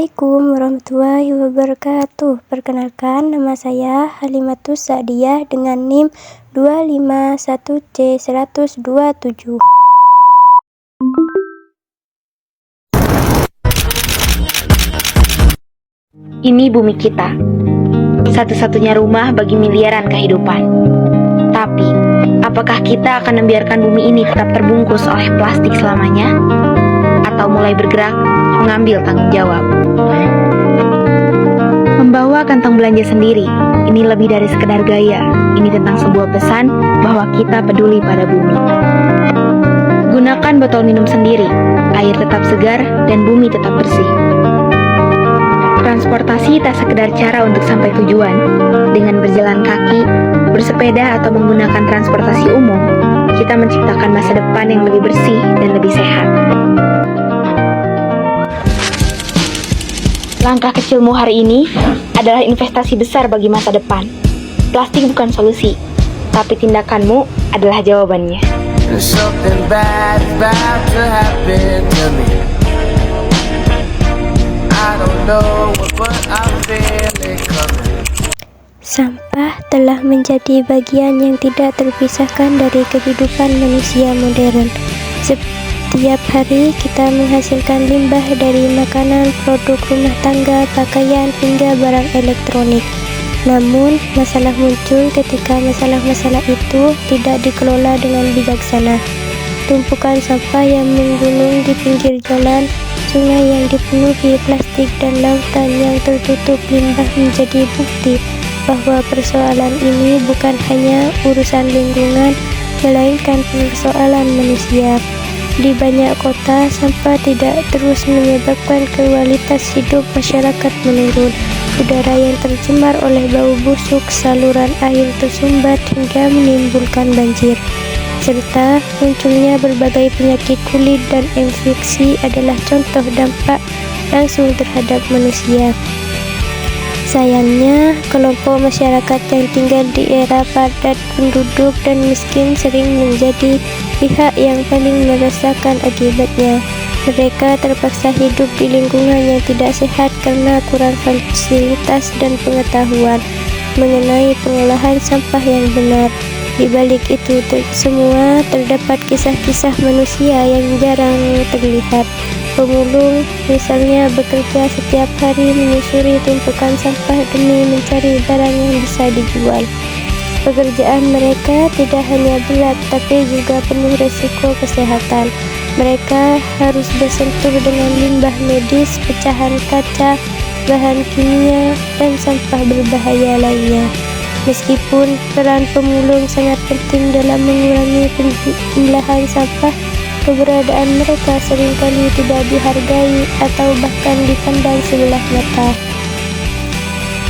Assalamualaikum warahmatullahi wabarakatuh. Perkenalkan, nama saya Halimatus Sa'diyah dengan NIM 251C127. Ini bumi kita, satu-satunya rumah bagi miliaran kehidupan. Tapi, apakah kita akan membiarkan bumi ini tetap terbungkus oleh plastik selamanya? Atau mulai bergerak, mengambil tanggung jawab? Membawa kantong belanja sendiri, ini lebih dari sekedar gaya. Ini tentang sebuah pesan bahwa kita peduli pada bumi. Gunakan botol minum sendiri, air tetap segar dan bumi tetap bersih. Transportasi tak sekedar cara untuk sampai tujuan. Dengan berjalan kaki, bersepeda atau menggunakan transportasi umum, kita menciptakan masa depan yang lebih bersih dan lebih sehat. Langkah kecilmu hari ini adalah investasi besar bagi masa depan. Plastik bukan solusi, tapi tindakanmu adalah jawabannya. Sampah telah menjadi bagian yang tidak terpisahkan dari kehidupan manusia modern. Setiap hari kita menghasilkan limbah dari makanan, produk rumah tangga, pakaian, hingga barang elektronik. Namun, masalah muncul ketika masalah-masalah itu tidak dikelola dengan bijaksana. Tumpukan sampah yang menggunung di pinggir jalan, sungai yang dipenuhi plastik, dan lautan yang tertutup limbah menjadi bukti bahwa persoalan ini bukan hanya urusan lingkungan, melainkan persoalan manusia. Di banyak kota, sampah tidak terus menyebabkan kualitas hidup masyarakat menurun. Udara yang tercemar oleh bau busuk, saluran air tersumbat hingga menimbulkan banjir, serta munculnya berbagai penyakit kulit dan infeksi adalah contoh dampak langsung terhadap manusia. Sayangnya, kelompok masyarakat yang tinggal di era padat penduduk dan miskin sering menjadi pihak yang paling merasakan akibatnya. Mereka terpaksa hidup di lingkungan yang tidak sehat karena kurang fasilitas dan pengetahuan mengenai pengolahan sampah yang benar. Di balik itu semua terdapat kisah-kisah manusia yang jarang terlihat. Pemulung misalnya bekerja setiap hari menyusuri tumpukan sampah demi mencari barang yang bisa dijual. Pekerjaan mereka tidak hanya berat tapi juga penuh risiko kesehatan. Mereka harus bersentuh dengan limbah medis, pecahan kaca, bahan kimia, dan sampah berbahaya lainnya. Meskipun peran pemulung sangat penting dalam mengurangi penjumlahan sampah, keberadaan mereka seringkali tidak dihargai atau bahkan dipandang sebelah mata.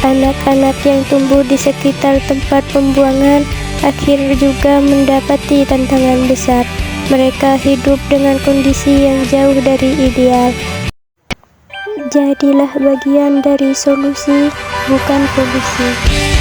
Anak-anak yang tumbuh di sekitar tempat pembuangan akhirnya juga mendapati tantangan besar. Mereka hidup dengan kondisi yang jauh dari ideal. Jadilah bagian dari solusi, bukan polusi.